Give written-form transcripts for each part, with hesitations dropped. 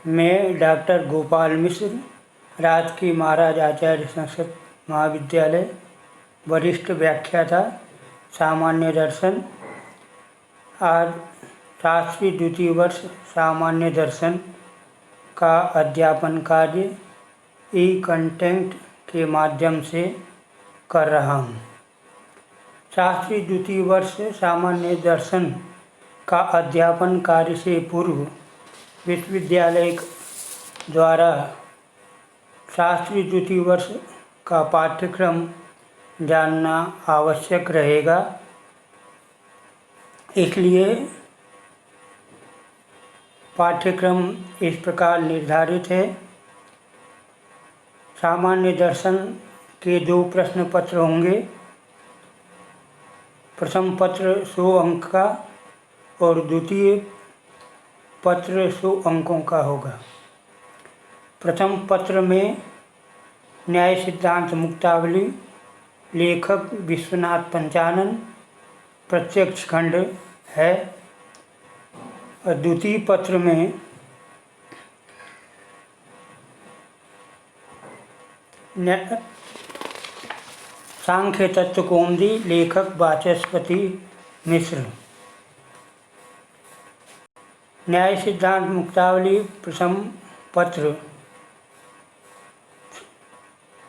मैं डॉक्टर गोपाल मिश्र, राजकीय महाराज आचार्य संस्कृत महाविद्यालय, वरिष्ठ व्याख्याता, सामान्य दर्शन। आज शास्त्री द्वितीय वर्ष सामान्य दर्शन का अध्यापन कार्य ई कंटेंट के माध्यम से कर रहा हूँ। शास्त्री द्वितीय वर्ष सामान्य दर्शन का अध्यापन कार्य से पूर्व विश्वविद्यालय द्वारा शास्त्री द्वितीय वर्ष का पाठ्यक्रम जानना आवश्यक रहेगा। इसलिए पाठ्यक्रम इस प्रकार निर्धारित है। सामान्य दर्शन के 2 प्रश्न पत्र होंगे। प्रथम पत्र 100 अंक का और द्वितीय पत्र 100 अंकों का होगा। प्रथम पत्र में न्याय सिद्धांत मुक्तावली, लेखक विश्वनाथ पंचानन, प्रत्यक्ष खंड है। और द्वितीय पत्र में सांख्य तत्व कौमुदी, लेखक वाचस्पति मिश्र। न्याय सिद्धांत मुक्तावली प्रथम पत्र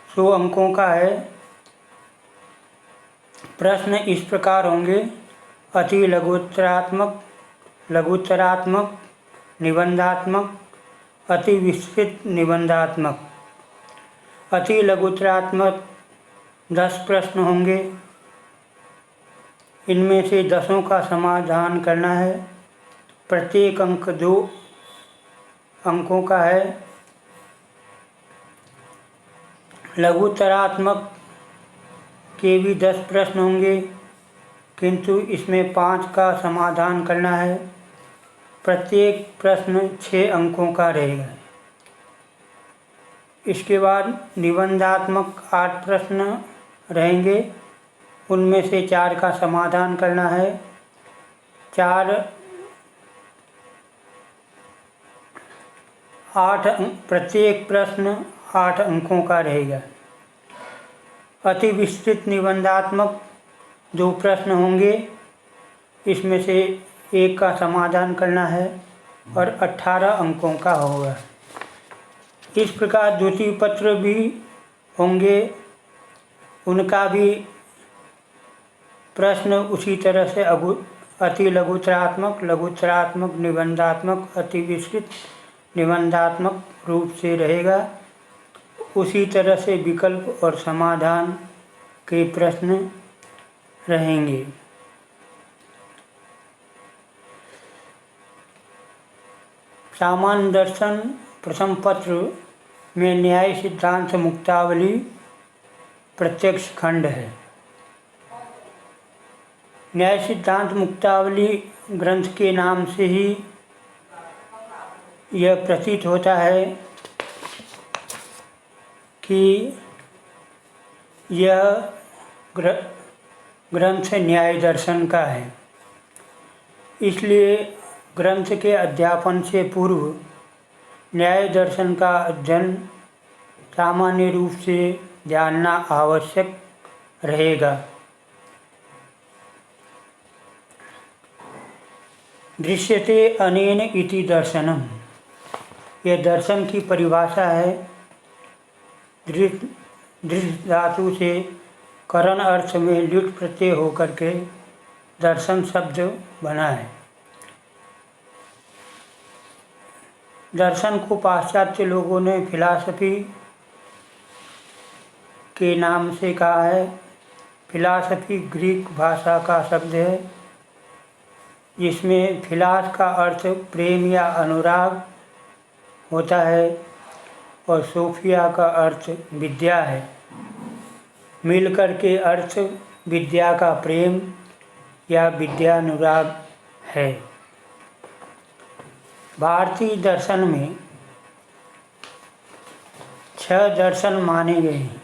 100 अंकों का है। प्रश्न इस प्रकार होंगे: अति लघुत्तरात्मक, लघुत्तरात्मक, निबंधात्मक, अति विस्तृत निबंधात्मक। अति लघुत्तरात्मक 10 प्रश्न होंगे। इनमें से 10 का समाधान करना है। प्रत्येक अंक 2 अंकों का है। लघुत्तरात्मक के भी 10 प्रश्न होंगे, किंतु इसमें 5 का समाधान करना है। प्रत्येक प्रश्न 6 अंकों का रहेगा। इसके बाद निबंधात्मक 8 प्रश्न रहेंगे। उनमें से 4 का समाधान करना है। 8 प्रत्येक प्रश्न 8 अंकों का रहेगा। अति विस्तृत निबंधात्मक 2 प्रश्न होंगे। इसमें से 1 का समाधान करना है और 18 अंकों का होगा। इस प्रकार द्वितीय पत्र भी होंगे। उनका भी प्रश्न उसी तरह से अति लघुत्तरात्मक, लघुत्तरात्मक, निबंधात्मक, अति विस्तृत निबंधात्मक रूप से रहेगा। उसी तरह से विकल्प और समाधान के प्रश्न रहेंगे। सामान्य दर्शन प्रथम पत्र में न्याय सिद्धांत मुक्तावली प्रत्यक्ष खंड है। न्याय सिद्धांत मुक्तावली ग्रंथ के नाम से ही यह प्रतीत होता है कि यह ग्रंथ न्याय दर्शन का है। इसलिए ग्रंथ के अध्यापन से पूर्व न्याय दर्शन का अध्ययन सामान्य रूप से जानना आवश्यक रहेगा। दृश्यते अनेन इति दर्शनम, यह दर्शन की परिभाषा है। दृश्य धातु से करण अर्थ में ल्युट प्रत्यय होकर के दर्शन शब्द बना है। दर्शन को पाश्चात्य लोगों ने फिलॉसफी के नाम से कहा है। फिलॉसफी ग्रीक भाषा का शब्द है, जिसमें फिलास का अर्थ प्रेम या अनुराग होता है और सोफिया का अर्थ विद्या है। मिलकर के अर्थ विद्या का प्रेम या विद्यानुराग है। भारतीय दर्शन में 6 दर्शन माने गए हैं।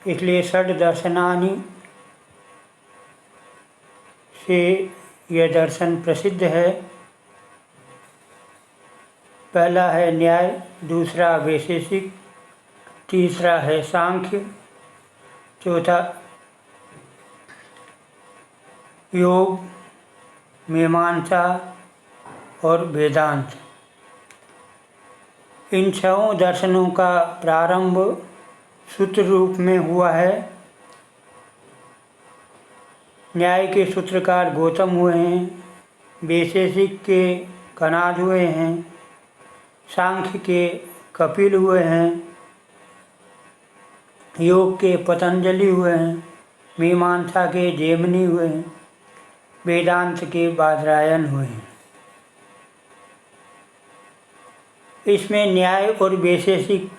इसलिए षड दर्शनानि से यह दर्शन प्रसिद्ध है। पहला है न्याय, दूसरा वैशेषिक, तीसरा है सांख्य, चौथा योग, मीमांसा और वेदांत। इन छहों दर्शनों का प्रारंभ सूत्र रूप में हुआ है। न्याय के सूत्रकार गौतम हुए हैं, वैशेषिक के कणाद हुए हैं, सांख्य के कपिल हुए हैं, योग के पतंजलि हुए हैं, मीमांसा के जैमिनी हुए हैं, वेदांत के बादरायण हुए हैं। इसमें न्याय और वैशेषिक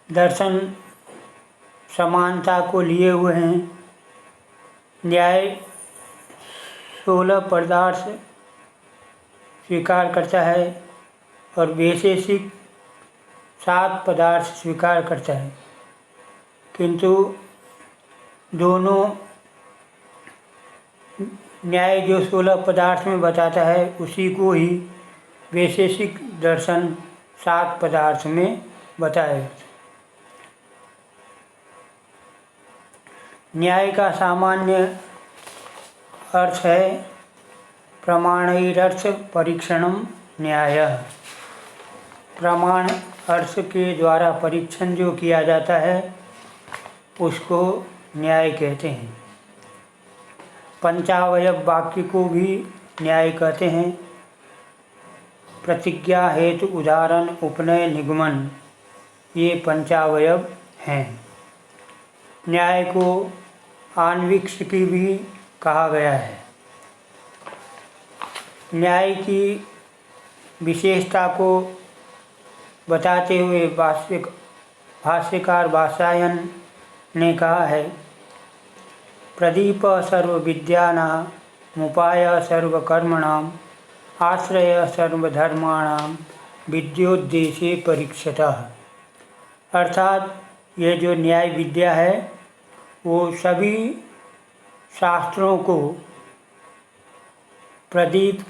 दर्शन समानता को लिए हुए हैं। न्याय 16 पदार्थ स्वीकार करता है और वैशेषिक 7 पदार्थ स्वीकार करता है, किंतु दोनों न्याय जो 16 पदार्थ में बताता है उसी को ही वैशेषिक दर्शन 7 पदार्थ में बताए। न्याय का सामान्य अर्थ है प्रमाणैरर्थ परीक्षणम न्यायः। प्रमाण अर्थ के द्वारा परीक्षण जो किया जाता है उसको न्याय कहते हैं। पंचावयव वाक्य को भी न्याय कहते हैं। प्रतिज्ञा, हेतु, उदाहरण, उपनय, निगमन, ये पंचावयव हैं। न्याय को आन्वीक्षिकी भी कहा गया है। न्याय की विशेषता को बताते हुए भाष्यकार वात्स्यायन ने कहा है, प्रदीप सर्वविद्यानामुपाय सर्वकर्मणाम् आश्रय सर्वधर्माणां विद्योद्देशे परीक्षतः। अर्थात ये जो न्याय विद्या है वो सभी शास्त्रों को प्रदीप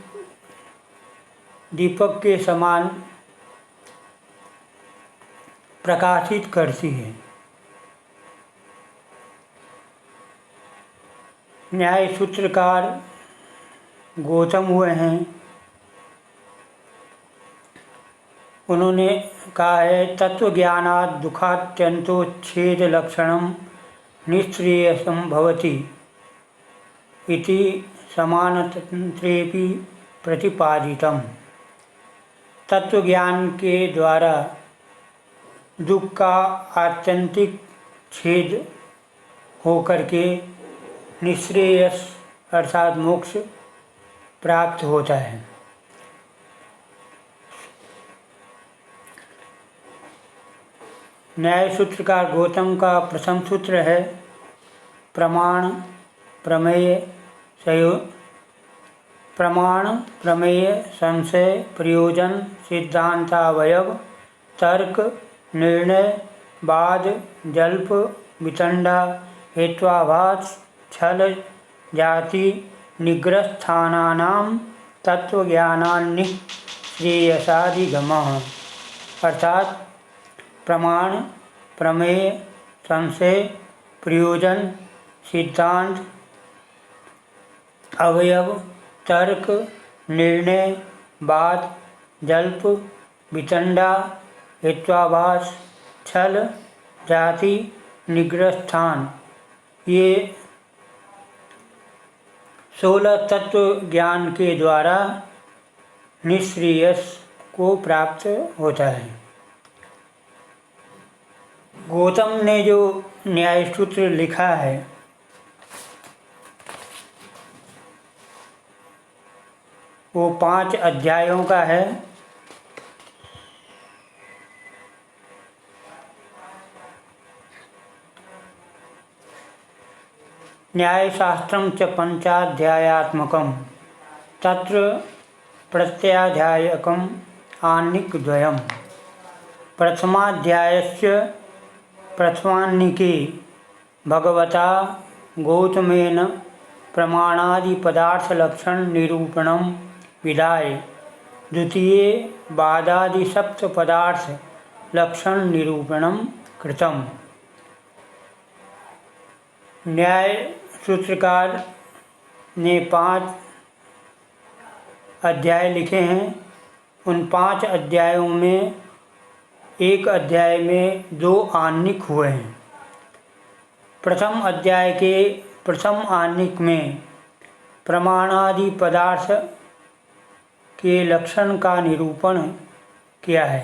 दीपक के समान प्रकाशित करती है। न्याय सूत्रकार गौतम हुए हैं। उन्होंने कहा है, तत्वज्ञानात् दुःखात्यन्तोच्छेद लक्षणं निःश्रेयसं भवति इति समानतन्त्रेपि प्रतिपादितम्। तत्वज्ञान के द्वारा दुख का आत्यंतिक छेद होकर के निःश्रेयस अर्थात मोक्ष प्राप्त होता है। न्याय सूत्रकार गौतम का प्रथम सूत्र है प्रमाण प्रमेय संशय प्रयोजन सिद्धांतावयव तर्क निर्णय वाद जल्प वितंडा हेत्वाभास छल जाति निग्रस्थानानां तत्वज्ञानान्निःश्रेयसाधिगमः। अर्थात प्रमाण, प्रमेय, संशय, प्रयोजन, सिद्धांत, अवयव, तर्क, निर्णय, वाद, जल्प, वितंडा, हेत्वाभास, छल, जाति, निग्रस्थान, ये 16 तत्व ज्ञान के द्वारा निःश्रेयस को प्राप्त होता है। गौतम ने जो न्याय सूत्र लिखा है वो 5 अध्यायों का है। न्यायशास्त्रं च पंचाध्यायात्मकं तत्र प्रत्ययाध्यायकम् आन्निकद्वयम्। प्रथमाध्यायस्य प्रथमान्निके भगवता गौतमेन प्रमाणादि पदार्थ लक्षण निरूपणं विधाय द्वितीये बादादि सप्त पदार्थ लक्षण निरूपणम कृतम। न्याय सूत्रकार ने 5 अध्याय लिखे हैं। उन 5 अध्यायों में एक अध्याय में 2 आह्निक हुए हैं। प्रथम अध्याय के प्रथम आह्निक में प्रमाणादि पदार्थ के लक्षण का निरूपण किया है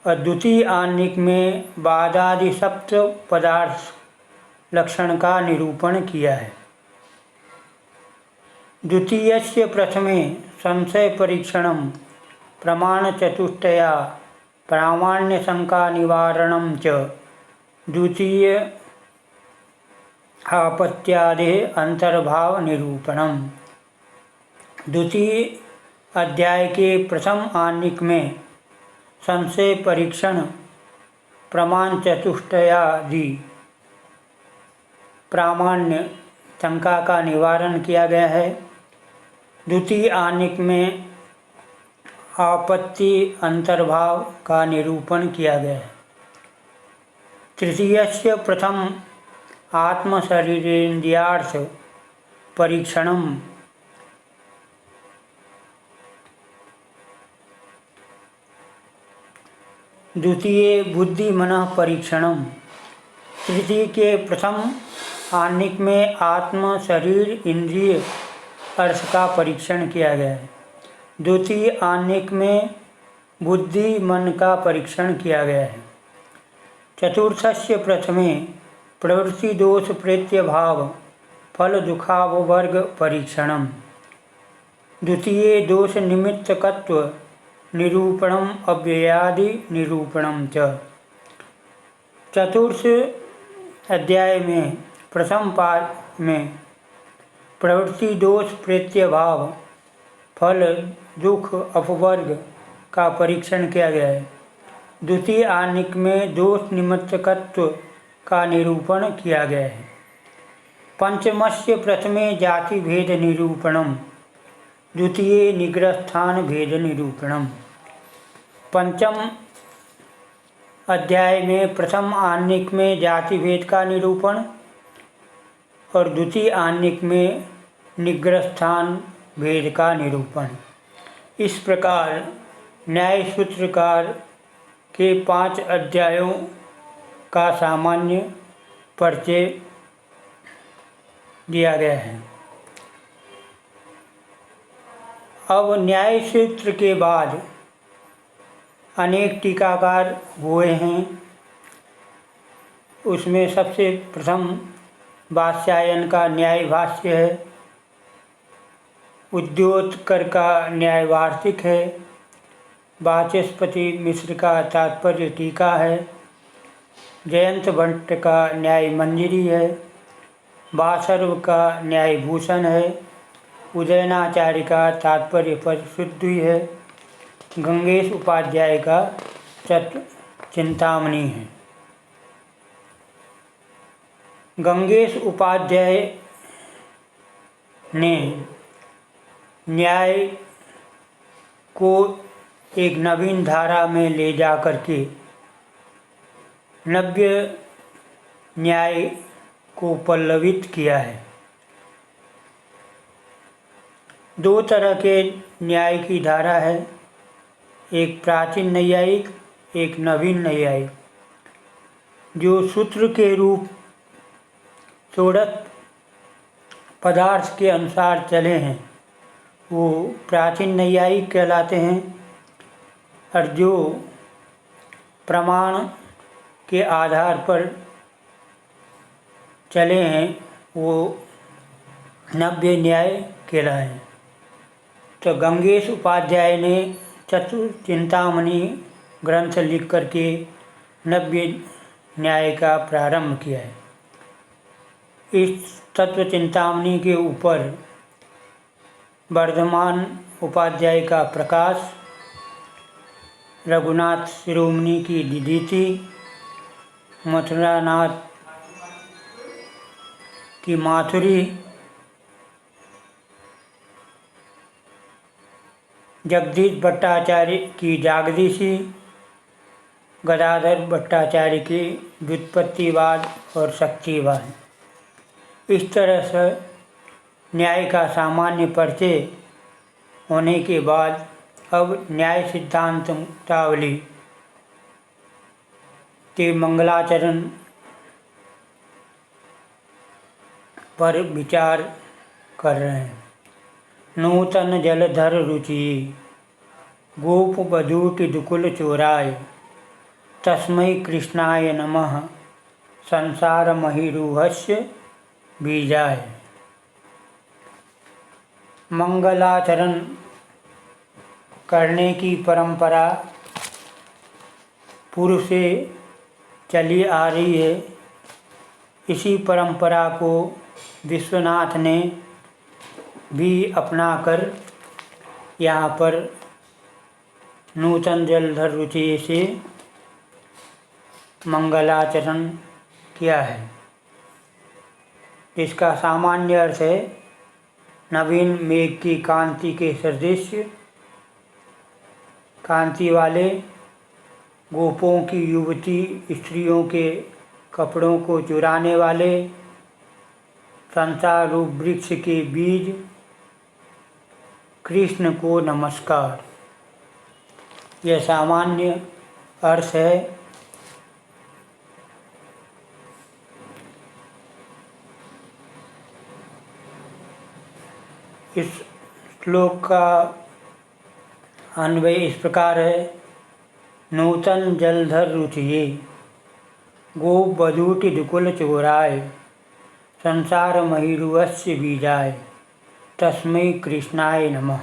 और द्वितीय आह्निक में बादादि सप्त पदार्थ लक्षण का निरूपण किया है। द्वितीयस्य प्रथमे संशय परीक्षणम प्रमाण चतुष्टया प्रामाण्य शंका निवारणम च द्वितीय आपत्त्यादि अंतर्भाव निरूपणम। द्वितीय अध्याय के प्रथम आह्निक में संशय परीक्षण प्रमाण चतुष्टयादि प्रामाण्य शंका का निवारण किया गया है। द्वितीय आह्निक में आपत्ति अंतर्भाव का निरूपण किया गया है। तृतीयस्य प्रथम आत्मशरीरेन्द्रियार्थ परीक्षणम द्वितीय बुद्धि मनः परीक्षणम। तृतीय के प्रथम आह्निक में आत्म शरीर इंद्रिय अर्थ का परीक्षण किया गया है। द्वितीय आह्निक में बुद्धि मन का परीक्षण किया गया है। चतुर्थस्य प्रथमे प्रवृत्ति दोष प्रेत्य भाव फल दुखाववर्ग परीक्षणम। द्वितीय दोष निमित्तकत्व निरूपणम अव्ययादि निरूपणम च। चतुर्थ अध्याय में प्रथम पाद में प्रवृत्ति दोष प्रेत्य भाव फल दुख अपवर्ग का परीक्षण किया गया है। द्वितीय आह्निक में दोष निमित्तकत्व का निरूपण किया गया है। पंचमस्य प्रथमे जाति भेद निरूपणम द्वितीय निग्रहस्थान भेद निरूपणम। पंचम अध्याय में प्रथम आह्निक में जाति भेद का निरूपण और द्वितीय आह्निक में निग्रहस्थान भेद का निरूपण। इस प्रकार न्याय सूत्रकार के 5 अध्यायों का सामान्य परिचय दिया गया है। अब न्याय सूत्र के बाद अनेक टीकाकार हुए हैं। उसमें सबसे प्रथम वात्स्यायन का न्याय भाष्य है, उद्योतकर का न्याय वार्तिक है, वाचस्पति मिश्र का तात्पर्य टीका है, जयंत भट्ट का न्याय मंजरी है, बासर्व का न्याय भूषण है, उदयनाचार्य का तात्पर्य परिशुद्धि है, गंगेश उपाध्याय का चिंतामणि है। गंगेश उपाध्याय ने न्याय को एक नवीन धारा में ले जा कर के नव्य न्याय को पल्लवित किया है। 2 तरह के न्याय की धारा है, एक प्राचीन नैयायिक, एक नवीन नैयायिक। जो सूत्र के रूप 16 पदार्थ के अनुसार चले हैं वो प्राचीन नैयायिक कहलाते हैं और जो प्रमाण के आधार पर चले हैं वो नव्य न्याय कहलाए। तो गंगेश उपाध्याय ने चिंतामणि ग्रंथ लिख करके नव्य न्याय का प्रारंभ किया है। इस तत्व चिंतामणि के ऊपर वर्धमान उपाध्याय का प्रकाश, रघुनाथ शिरोमणि की दिदीति, मथुरानाथ की माथुरी, जगदीश भट्टाचार्य की जागदीशी, गदाधर भट्टाचार्य की व्युत्पत्तिवाद और शक्तिवाद। इस तरह से न्याय का सामान्य परिचय होने के बाद अब न्याय सिद्धांत मुक्तावली के मंगलाचरण पर विचार कर रहे हैं। नूतन जलधर रुचि गोप बधूटि दुकुल चोराय, तस्मै कृष्णाय नमः संसार महिरूहस्य बीजाय। मंगलाचरण करने की परंपरा पूर्व से चली आ रही है। इसी परंपरा को विश्वनाथ ने भी अपनाकर यहाँ पर नूतन जलधर रुचि से मंगलाचरण किया है। इसका सामान्य अर्थ है नवीन मेघ की कांति के सदृश कांति वाले, गोपों की युवती स्त्रियों के कपड़ों को चुराने वाले, संसार रूप वृक्ष के बीज कृष्ण को नमस्कार। यह सामान्य अर्थ है। इस श्लोक का अन्वय इस प्रकार है। नूतन जलधर रुचिये गोप बधूटि दुकुल चोराय, संसार महिरुवस्य बीजाय, तस्मै कृष्णाय नमः।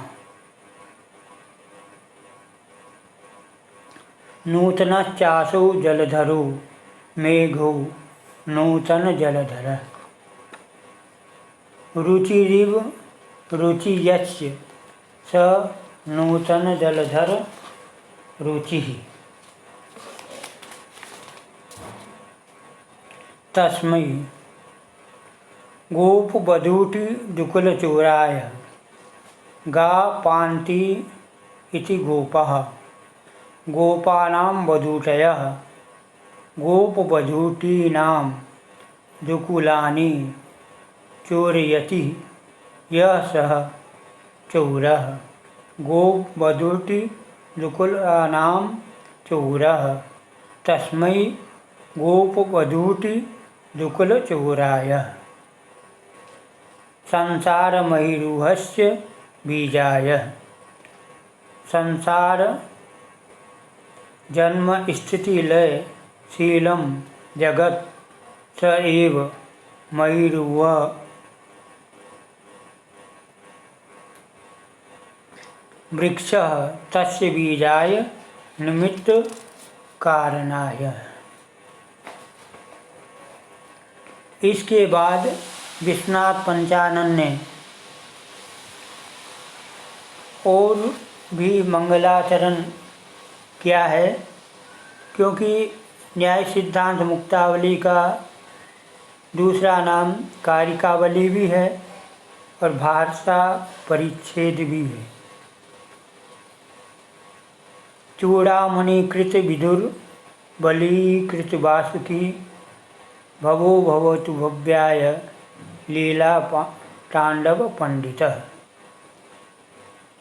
नूतनश्चासौ जलधरो मेघो नूतन जलधर, रुचिरिव रुचि यस्य स नूतन जलधर रुचि। तस्मै गोप बधूटि दुकुल चोराय, गा पान्ति इति गोपः, गोपानां बधूटयः, गोप बधूटीनां दुकुलानि चोरयति यः सः चोरः, गोप बधूटि दुकुलानां चोरः, तस्मै गोप बधूटि दुकुल चोराय। संसार महिरूहस्य बीजाय। संसार जन्म स्थिति लय शीलम जगत स एव महिरूह वृक्षः तस्य बीजाय निमित्त कारणाय। इसके बाद विश्वनाथ पंचानन ने और भी मंगलाचरण किया है, क्योंकि न्याय सिद्धांत मुक्तावली का दूसरा नाम कारिकावली भी है और भाषा परिच्छेद भी है। चूड़ामणि कृत विदुर बलीकृत वासुकी, भवो भवतु भव्याय लीला तांडव पंडितः।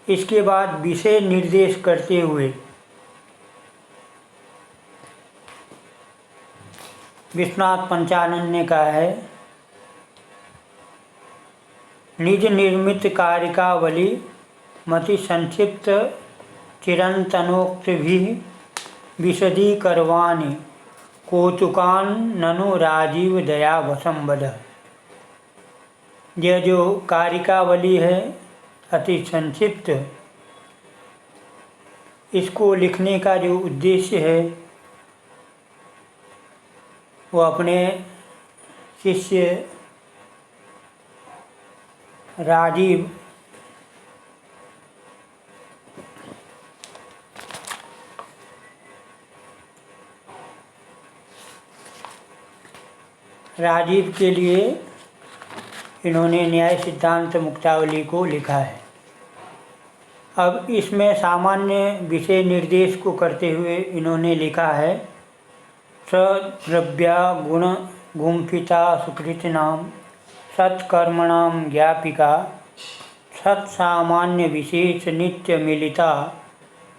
इसके बाद विषय निर्देश करते हुए विश्वनाथ पंचानन ने कहा है, निज निर्मित कारिकावली मति संक्षिप्त चिरंतनोक्तिभिः विशदीकरवाणि कौतुकान् ननु राजीव दया वसंवद। यह जो कारिकावली है अति संक्षिप्त, इसको लिखने का जो उद्देश्य है वो अपने शिष्य राजीव के लिए इन्होंने न्याय सिद्धांत मुक्तावली को लिखा है। अब इसमें सामान्य विषय निर्देश को करते हुए इन्होंने लिखा है, सद्रव्या गुण गुम्फिता सुकृतिनां सत्कर्मणां ज्ञापिका सत्सामान्य विशेष नित्य मिलिता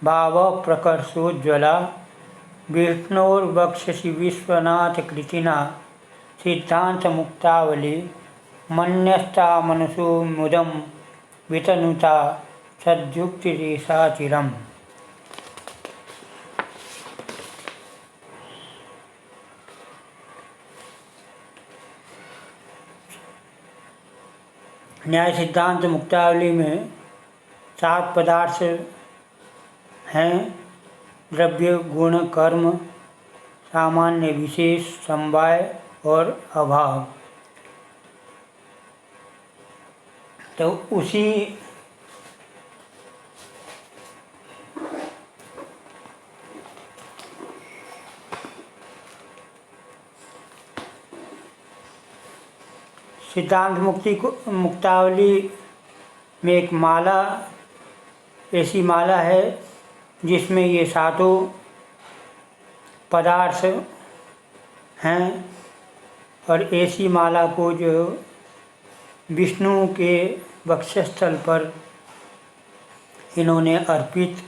भाव प्रकर्षोज्ज्वला विष्णोर्वक्षसि विश्वनाथ कृतिना सिद्धांत मुक्तावली मन्यस्ता मनसो मुदम वितनुता सद्युक्तिरेषा चिरम्। न्याय सिद्धांत मुक्तावली में 7 पदार्थ हैं, द्रव्य गुण कर्म सामान्य विशेष समवाय और अभाव। तो उसी सिद्धांत मुक्तावली में एक माला, ऐसी माला है जिसमें ये 7 पदार्थ हैं, और ऐसी माला को जो विष्णु के वक्षस्थल पर इन्होंने अर्पित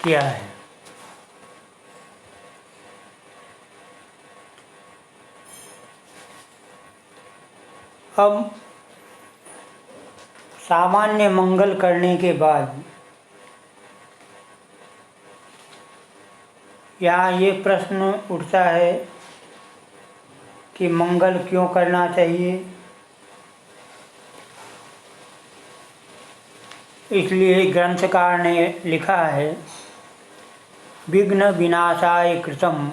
किया है। अब सामान्य मंगल करने के बाद यहाँ ये प्रश्न उठता है कि मंगल क्यों करना चाहिए। इसलिए ग्रंथकार ने लिखा है, विघ्न विनाशाय कृतं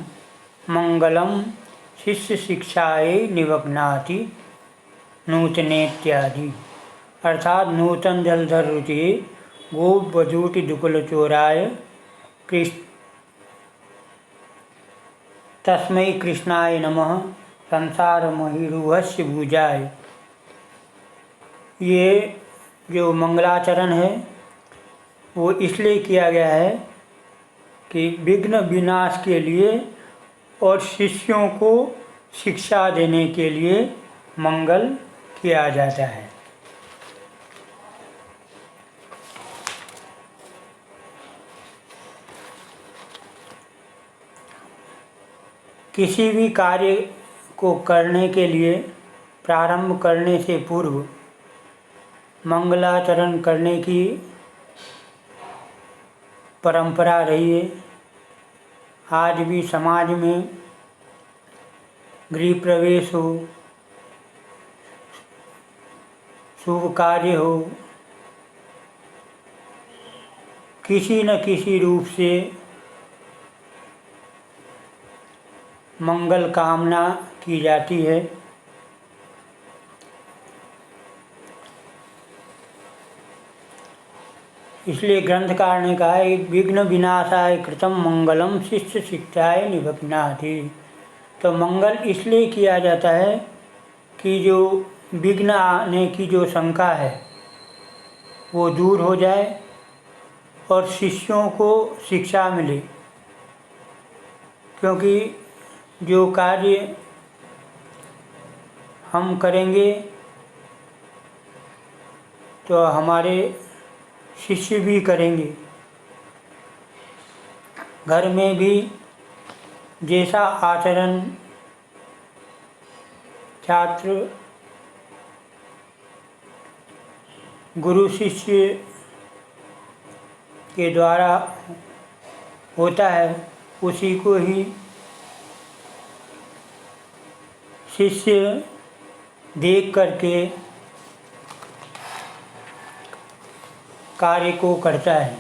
मंगलम शिष्य शिक्षाय निवग्नाति नूतनेत्यादि। अर्थात नूतन जलधर रुचि गोप बजूटि दुकुल चोराय तस्मै कृष्णाय नमः संसार महिरूहस्य भुजाय। ये जो मंगलाचरण है वो इसलिए किया गया है कि विघ्न विनाश के लिए और शिष्यों को शिक्षा देने के लिए मंगल किया जाता है। किसी भी कार्य को करने के लिए प्रारंभ करने से पूर्व मंगलाचरण करने की परंपरा रही है। आज भी समाज में गृह प्रवेश हो, शुभ कार्य हो, किसी न किसी रूप से मंगल कामना की जाती है। इसलिए ग्रंथकार ने कहा है, विघ्न विनाशाय कृतं मंगलम शिष्य शिक्षाय निवग्नाति। तो मंगल इसलिए किया जाता है कि जो विघ्न आने की जो शंका है वो दूर हो जाए और शिष्यों को शिक्षा मिले। क्योंकि जो कार्य हम करेंगे तो हमारे शिष्य भी करेंगे। घर में भी जैसा आचरण छात्र गुरु शिष्य के द्वारा होता है, उसी को ही शिष्य देख करके कार्य को करता है।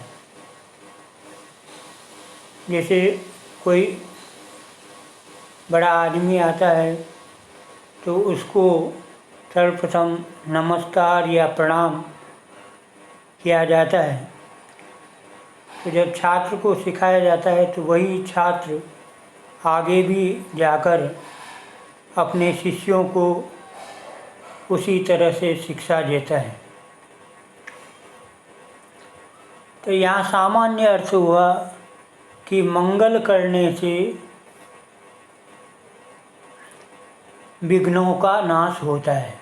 जैसे कोई बड़ा आदमी आता है तो उसको सर्वप्रथम नमस्कार या प्रणाम किया जाता है। तो जब छात्र को सिखाया जाता है तो वही छात्र आगे भी जाकर अपने शिष्यों को उसी तरह से शिक्षा देता है। तो यहाँ सामान्य अर्थ हुआ कि मंगल करने से विघ्नों का नाश होता है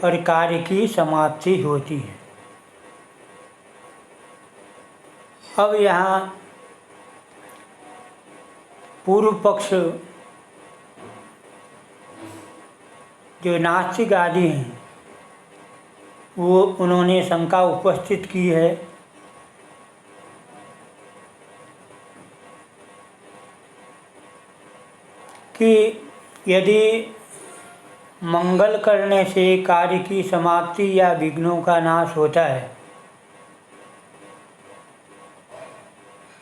और कार्य की समाप्ति होती है। अब यहाँ पूर्व पक्ष जो नास्तिक आदि हैं वो उन्होंने शंका उपस्थित की है कि यदि मंगल करने से कार्य की समाप्ति या विघ्नों का नाश होता है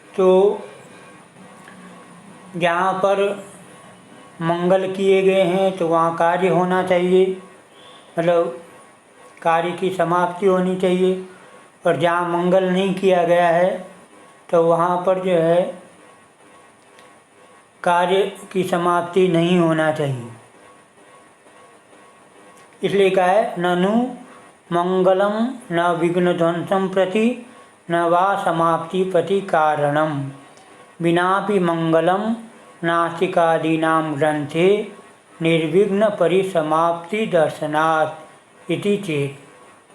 तो जहाँ पर मंगल किए गए हैं तो वहाँ कार्य होना चाहिए, मतलब कार्य की समाप्ति होनी चाहिए, और जहाँ मंगल नहीं किया गया है तो वहाँ पर जो है कार्य की समाप्ति नहीं होना चाहिए। इसलिए कहा है ननु मंगलम न विघ्न ध्वंसम प्रति न वा समाप्ति प्रति कारणम विनापि मंगलम नास्तिकादीनां ग्रंथे निर्विघ्न परिसमाप्ति दर्शनात् इति चेत।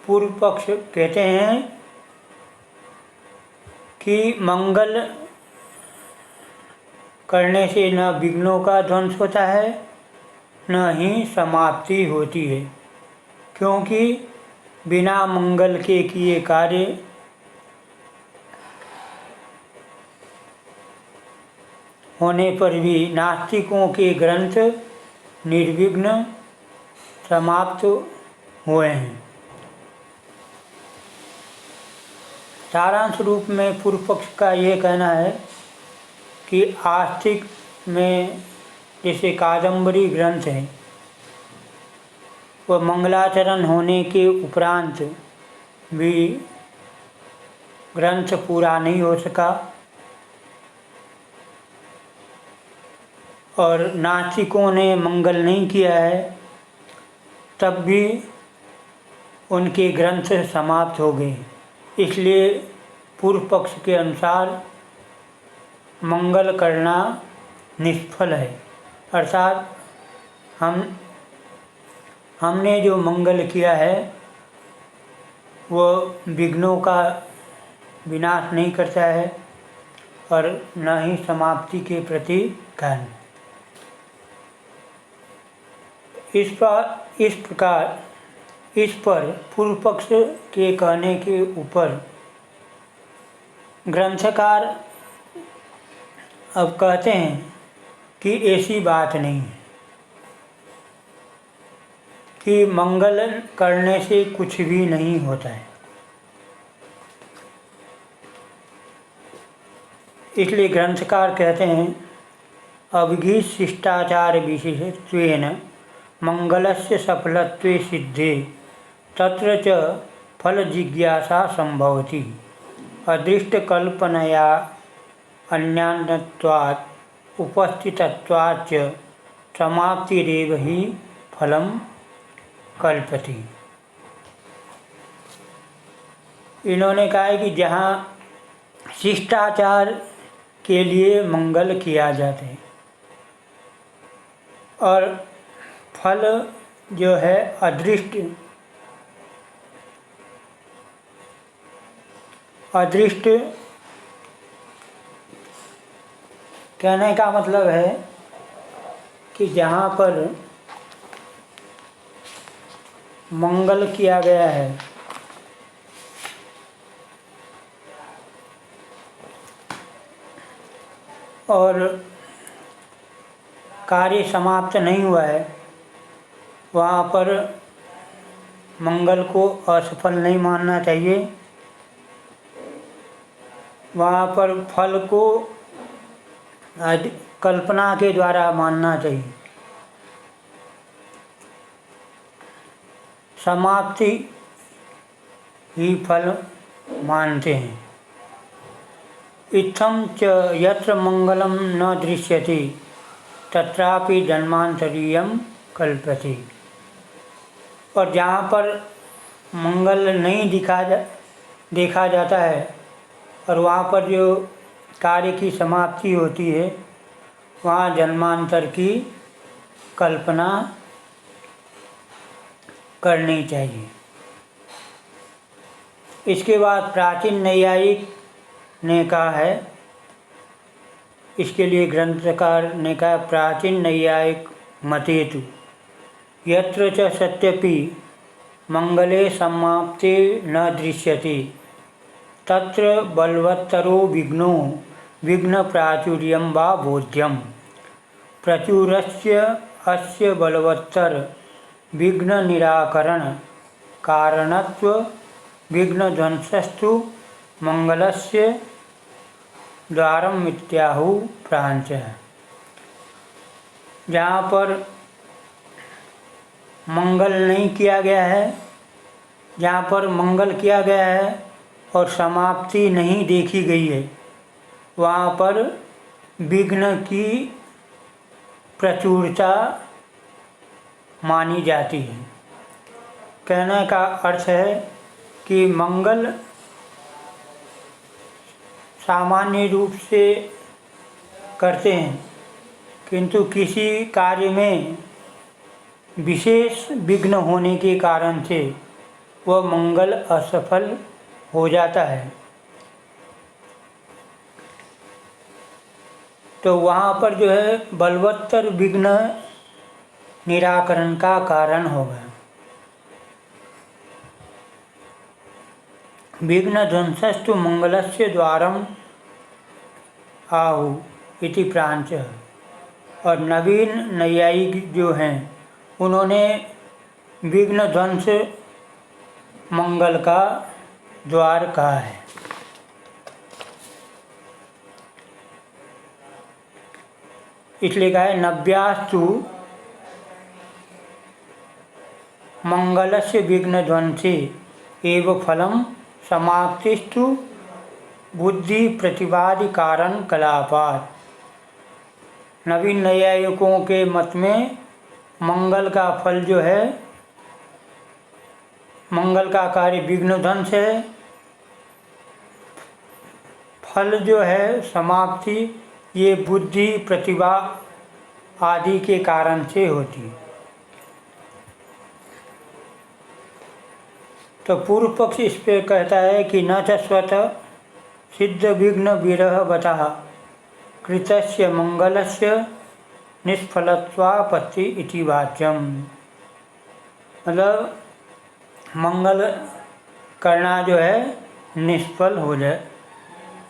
पूर्व पक्ष कहते हैं कि मंगल करने से न विघ्नों का ध्वंस होता है न ही समाप्ति होती है, क्योंकि बिना मंगल के किए कार्य होने पर भी नास्तिकों के ग्रंथ निर्विघ्न समाप्त हुए हैं। सारांश रूप में पूर्व पक्ष का ये कहना है कि आस्तिक में जैसे कादंबरी ग्रंथ है वह मंगलाचरण होने के उपरांत भी ग्रंथ पूरा नहीं हो सका, और नास्तिकों ने मंगल नहीं किया है तब भी उनके ग्रंथ समाप्त हो गए। इसलिए पूर्व पक्ष के अनुसार मंगल करना निष्फल है, अर्थात हमने जो मंगल किया है वो विघ्नों का विनाश नहीं करता है और न ही समाप्ति के प्रति कारण। इस पर पूर्व पक्ष के कहने के ऊपर ग्रंथकार अब कहते हैं कि ऐसी बात नहीं है कि मंगल करने से कुछ भी नहीं होता है। इसलिए ग्रंथकार कहते हैं अभिगीत शिष्टाचार विशेषत्वेन मंगलस्य सफलत्वे सिद्धे तत्र च फल जिज्ञासा संभवति अदृष्टकल्पनया अन्यान्यत्वात् उपस्थितत्वात् च समाप्तिरेव ही फलम कल्पति। इन्होंने कहा है कि जहाँ शिष्टाचार के लिए मंगल किया जाता है और फल जो है अदृष्ट कहने का मतलब है कि जहाँ पर मंगल किया गया है और कार्य समाप्त नहीं हुआ है वहाँ पर मंगल को असफल नहीं मानना चाहिए, वहाँ पर फल को कल्पना के द्वारा मानना चाहिए। समाप्ति ही फल मानते हैं। इत्थं च यत्र मंगलम न दृश्यते तत्रापि जन्मांतरीयम कल्पते। और जहाँ पर मंगल नहीं देखा जाता है और वहाँ पर जो कार्य की समाप्ति होती है वहाँ जन्मांतर की कल्पना करनी चाहिए। इसके बाद प्राचीन नैयायिक ने कहा है, इसके लिए ग्रंथकार ने कहा, प्राचीन नैयायिक मतेतु यत्र च सत्यपि मंगले समाप्ते न दृश्यते तत्र बलवत्तरो विघ्नो विघ्न प्राचुर्यं वा बोध्यम प्रचुरस्य अस्य बलवत्तर विघ्न निराकरण कारणत्व विघ्न ध्वंसस्तु मंगलस्य द्वारम मिथ्याहु प्रांच। जहाँ पर मंगल नहीं किया गया है, जहाँ पर मंगल किया गया है और समाप्ति नहीं देखी गई है, वहाँ पर विघ्न की प्रचुरता मानी जाती है। कहने का अर्थ है कि मंगल सामान्य रूप से करते हैं, किंतु किसी कार्य में विशेष विघ्न होने के कारण से वह मंगल असफल हो जाता है। तो वहाँ पर जो है बलवत्तर विघ्न निराकरण का कारण होगा। विघ्न ध्वंसस्तु मंगलस्य द्वारम आहु इति प्रांच। और नवीन नैयायिक जो हैं उन्होंने विघ्न ध्वंस मंगल का द्वार कहा है। इसलिए कहा है नव्यास्तु मंगलस्य विघ्न ध्वंसे एव फलम समाप्तिस्तु बुद्धि प्रतिवादी कारण कलापात। नवीन नैयायिकों के मत में मंगल का फल जो है, मंगल का कार्य विघ्न ध्वंस है, फल जो है समाप्ति ये बुद्धि प्रतिभा आदि के कारण से होती है। तो पूर्व पक्ष इस पे कहता है कि न च स्वतः सिद्ध विघ्न विरहवतः कृतस्य मंगलस्य निष्फलत्वापत्ति इति वाच्यम। मतलब मंगल करना जो है निष्फल हो जाए,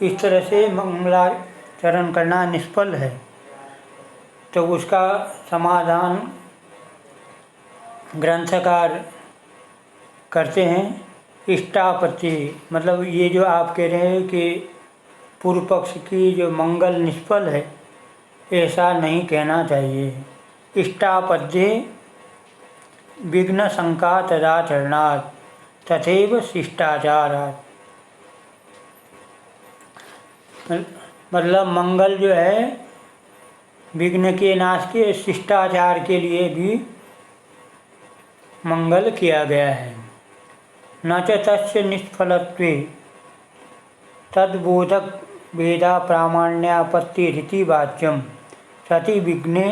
इस तरह से मंगलाचरण करना निष्फल है। तो उसका समाधान ग्रंथकार करते हैं इष्टापत्ति। मतलब ये जो आप कह रहे हैं कि पूर्व पक्ष की जो मंगल निष्फल है, ऐसा नहीं कहना चाहिए। इष्टापद्ये विघ्न शंका तदाचरणात् तथैव शिष्टाचारात्। मतलब मंगल जो है विघ्न के नाश के शिष्टाचार के लिए भी मंगल किया गया है। न च तस्य निष्फलत्वे तद्बोधक वेदा प्रामाण्यापत्ति रीति वाच्यम सति विघ्ने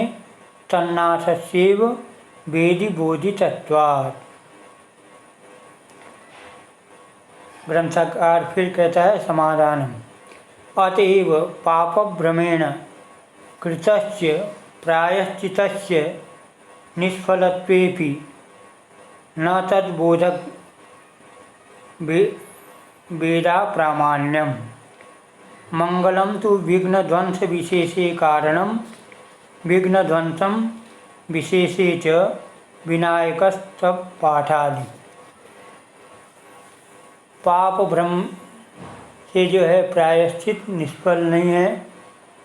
तन्नाशस्यैव वेदि बोधितत्वात्। ग्रंथकार फिर कहता है समाधानम अतएव पापभ्रमेण कृतस्य प्रायश्चितस्य निष्फलत्वेपि न तद्बोधक वेदा प्रामाण्यम मंगलम तो विघ्न ध्वंस विशेषे कारणम विघ्न ध्वंसम विशेषे च विनायकस्तव पाठादि। पाप भ्रम से जो है प्रायश्चित निष्फल नहीं है,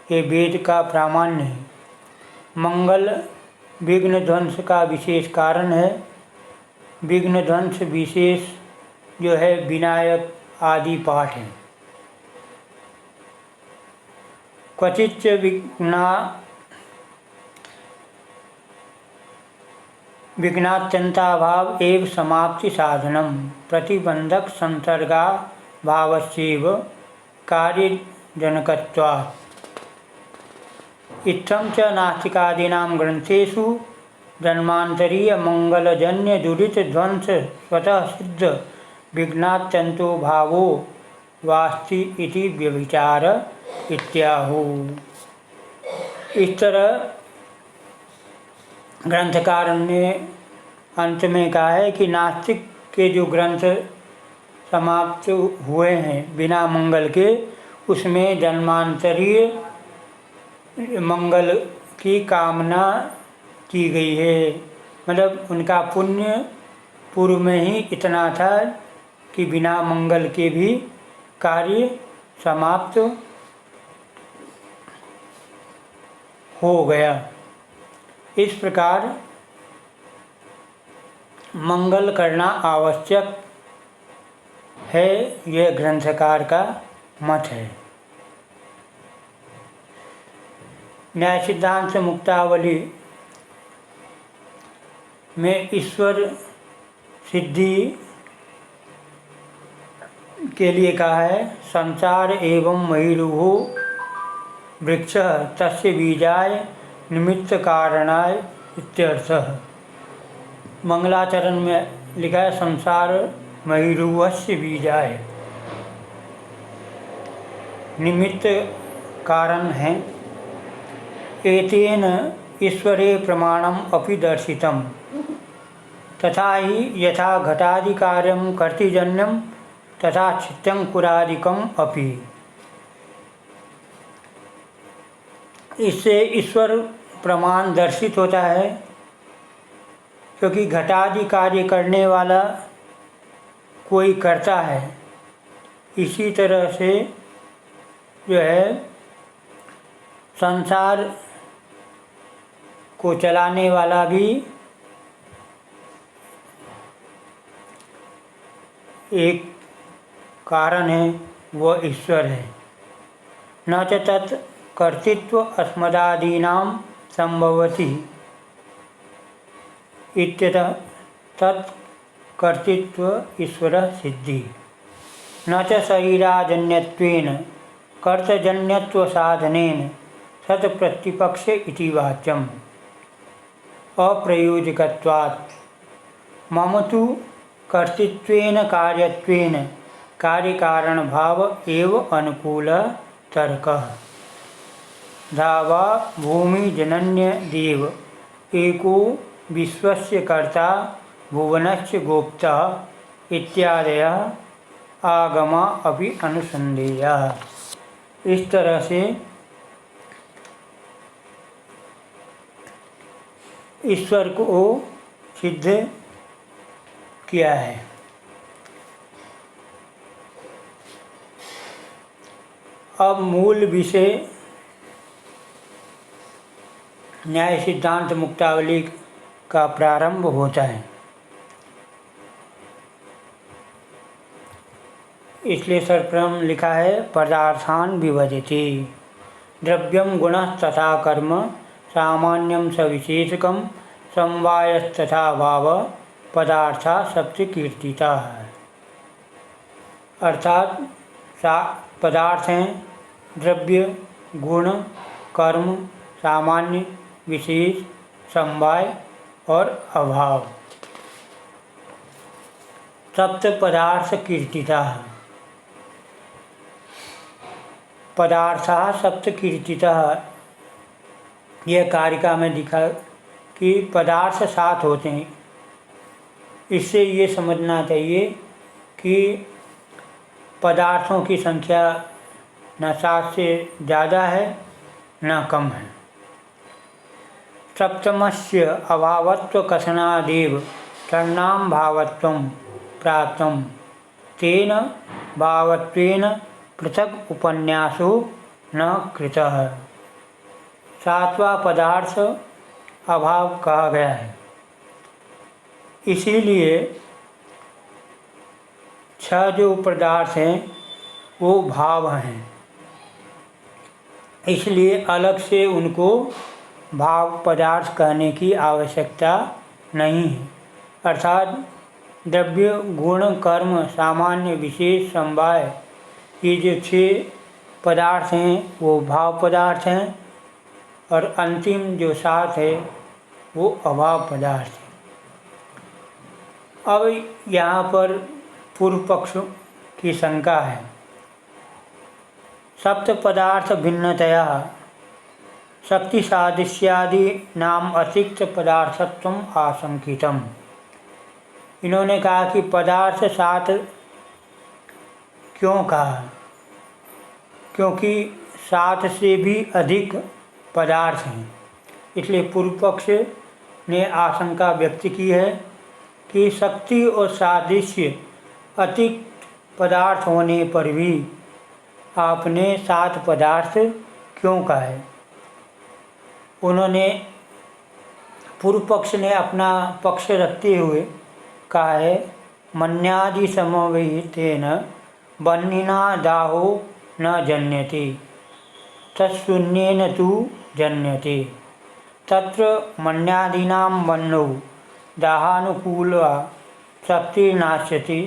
ये वेद का प्रामाण्य है। मंगल विघ्न ध्वंस का विशेष कारण है, विघ्न ध्वंस विशेष जो है विनायक आदि पाठ है। क्वचिच्च विघ्नात्यंताभाव एव समाप्ति साधनम प्रतिबंधक संसर्गा भावस्यैव कार्यजनकत्वात्। इत्थं च नास्तिकादीनां ग्रंथेषु जन्मांतरीय मंगलजन्य दुरित ध्वंस स्वतः सिद्ध विघ्नात्यंतो भावो वास्ति इति व्यभिचार इत्याहु। इस तरह ग्रंथकार ने अंत में कहा है कि नास्तिक के जो ग्रंथ समाप्त हुए हैं बिना मंगल के, उसमें जन्मांतरीय मंगल की कामना की गई है। मतलब उनका पुण्य पूर्व में ही इतना था कि बिना मंगल के भी कार्य समाप्त हो गया। इस प्रकार मंगल करना आवश्यक है, यह ग्रंथकार का मत है। न्याय सिद्धांत मुक्तावली में ईश्वर सिद्धि के लिए कहा है, संसार एवं महिरुहो वृक्ष तस्य बीजाय निमित्त कारणाय इत्यर्थः। मंगलाचरण में लिखा है, संसार महिरुवस्य बीजाय, निमित्त कारण है। एतेन ईश्वरे प्रमाणम अपि दर्शितम तथा ही यथा घटादि कार्यम कर्तृजन्यम तथा चित्तंकुरादिकम अपि। इससे ईश्वर प्रमाण दर्शित होता है, क्योंकि घटादि कार्य करने वाला कोई करता है, इसी तरह से जो है संसार को चलाने वाला भी एक कारण है, वह ईश्वर है। न च तत् कर्तृत्व अस्मदादीनां संभवति इत्यतः तत् कर्तृत्व ईश्वर सिद्धि। न च शरीराजन्यत्वेन कर्तजन्यत्व साधनेन सत्प्रतिपक्ष इति वाच्यम् अप्रयोजकत्वात्। मम तु कर्तृत्वेन कार्यत्वेन कार्यकारण भाव एव अनुकूल तर्कः। धावा भूमि जनन्य देव एको विश्वस्य कर्ता भुवनस्य गोप्ता इत्यादयः आगमा अपि अनुसंधेयः। इस तरह से ईश्वर को सिद्ध किया है। अब मूल विषय न्याय सिद्धांत मुक्तावली का प्रारंभ होता है। इसलिए सर्वप्रथम लिखा है, पदार्थान विभजति द्रव्यम गुणः तथा कर्म सामान्यम सविशेषकम समवायस्तथा भाव पदार्था सप्त कीर्तिता। अर्थात पदार्थ हैं द्रव्य, गुण, कर्म, सामान्य, विशेष, समवाय और अभाव। सप्त पदार्थ कीर्तिता। पदार्थाः सप्त कीर्तिता, यह कारिका में दिखा कि पदार्थ 7 होते हैं। इससे ये समझना चाहिए कि पदार्थों की संख्या न 7 से ज़्यादा है न कम है। सप्तमस्य अभावत्व कथनादेव षण्णां भावत्वं प्राप्तं तेन भावत्वेन पृथक उपन्यासो न कृतः। 7वां पदार्थ अभाव कहा गया है, इसीलिए 6 जो पदार्थ हैं वो भाव हैं, इसलिए अलग से उनको भाव पदार्थ कहने की आवश्यकता नहीं है। अर्थात द्रव्य गुण कर्म सामान्य विशेष समवाय, ये जो 6 पदार्थ हैं वो भाव पदार्थ हैं, और अंतिम जो 7 है वो अभाव पदार्थ है। अब यहाँ पर पूर्व पक्ष की शंका है। सप्त पदार्थ भिन्नतया शक्ति सादृश्यादि नाम अतिरिक्त पदार्थत्व आशंकितम। इन्होंने कहा कि पदार्थ 7 क्यों कहा, क्योंकि 7 से भी अधिक पदार्थ हैं। इसलिए पूर्व पक्ष ने आशंका व्यक्त की है कि शक्ति और सादृश्य अतिरिक्त पदार्थ होने पर भी आपने 7 पदार्थ क्यों कहा है। उन्होंने पूर्व पक्ष ने अपना पक्ष रखते हुए कहा है, मन्यादि समवेतेन बन्निना दाहो न जन्यते तत्शून्येन तु जन्यते तत्र मन्यादीनां बन्नौ दाहानुकूला शक्तिर्नाश्यति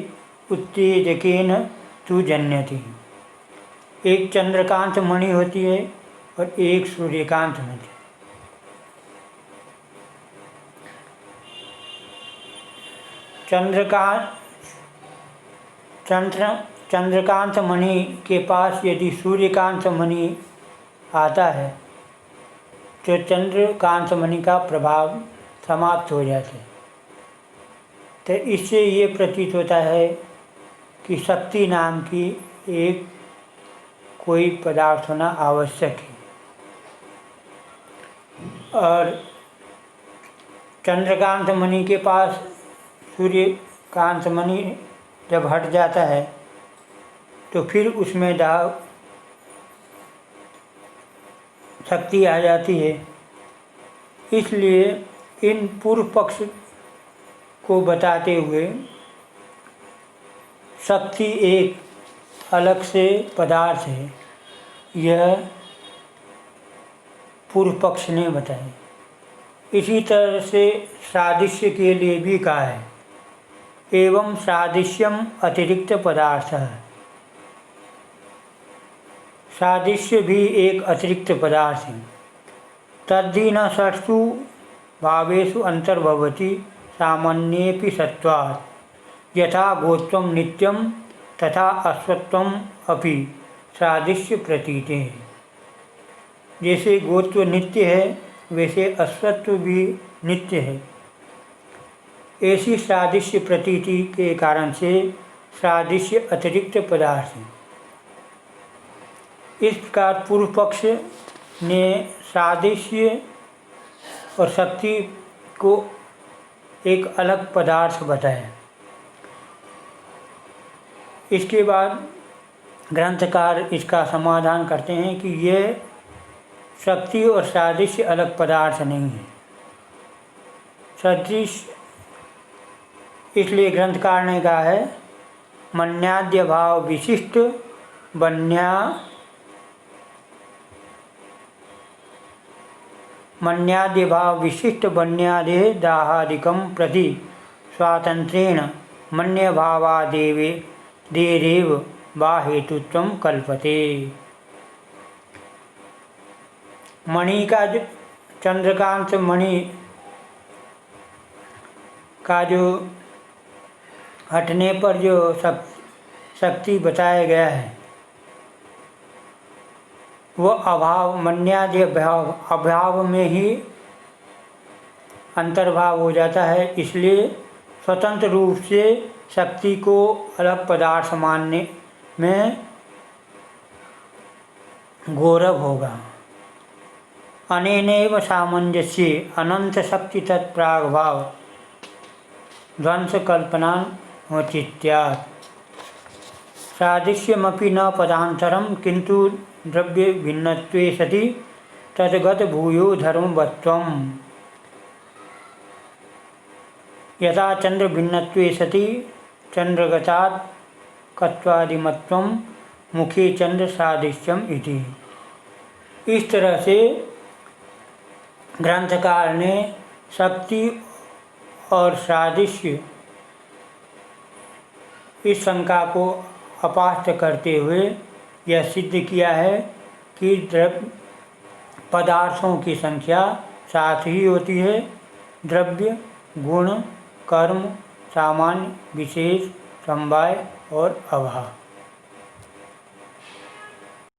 उत्तेजकेन तु जन्यते। एक चंद्रकांत मणि होती है और एक सूर्यकांत मणि। चंद्रकांत मणि के पास यदि सूर्यकांत मणि आता है तो चंद्रकांत मणि का प्रभाव समाप्त हो जाता है। तो इससे ये प्रतीत होता है कि शक्ति नाम की एक कोई पदार्थ होना आवश्यक है। और चंद्रकांत मणि के पास सूर्यकांत मणि जब हट जाता है तो फिर उसमें दाह शक्ति आ जाती है। इसलिए इन पूर्व पक्ष को बताते हुए शक्ति एक अलग से पदार्थ है, यह पूर्व पक्ष ने बताया। इसी तरह से सादृश्य के लिए भी कहा है, एवं सादृश्यम अतिरिक्त पदार्थ है। सादृश्य भी एक अतिरिक्त पदार्थ है। तद्धि न षट्सु भावेषु अंतर्भवति सामान्येपि सत्वात् यथा गोत्वं नित्यं तथा अश्वत्वम अपि सादृश्य प्रतीते हैं। जैसे गोत्व नित्य है वैसे अश्वत्व भी नित्य है। ऐसी सादृश्य प्रतीति के कारण से सादृश्य अतिरिक्त पदार्थ है। इस प्रकार पूर्व पक्ष ने सादृश्य और शक्ति को एक अलग पदार्थ बताया। इसके बाद ग्रंथकार इसका समाधान करते हैं कि यह शक्ति और सादृश्य अलग पदार्थ नहीं है। सदृश्य इसलिए ग्रंथकार ने कहा है, मन्याद्य भाव विशिष्ट मन्याद्य भाव विशिष्ट बन्यादे दाहादिकं प्रति स्वातंत्रेण मन्य भावादेवे देरेव वा हेतुत्वं कल्पते। मणि का जो चंद्रकांत मणि का जो हटने पर जो शक्ति बताया गया है वह अभाव मन्यादि अभाव में ही अंतर्भाव हो जाता है। इसलिए स्वतंत्र रूप से शक्ति को अलग पदार्थ मानने में गौरव होगा। अनेनैव सामंजस्य अनंत शक्ति तत्प्रागभाव ध्वंस कल्पना वचित्यात्। सादृश्यमपि न पदान्तरं किंतु द्रव्य भिन्नत्वे सति तद्गत भूयो धर्मवत्वम्। यथा चंद्र भिन्नत्वे सति चंद्रगतात् कत्वादिमत्वं मुखे चंद्र सादृश्यम इति। इस तरह से ग्रंथकार ने शक्ति और सादृश्य इस शंका को अपास्त करते हुए यह सिद्ध किया है कि पदार्थों की संख्या 7 ही होती है: द्रव्य, गुण, कर्म, सामान्य, विशेष, समवाय और अभाव।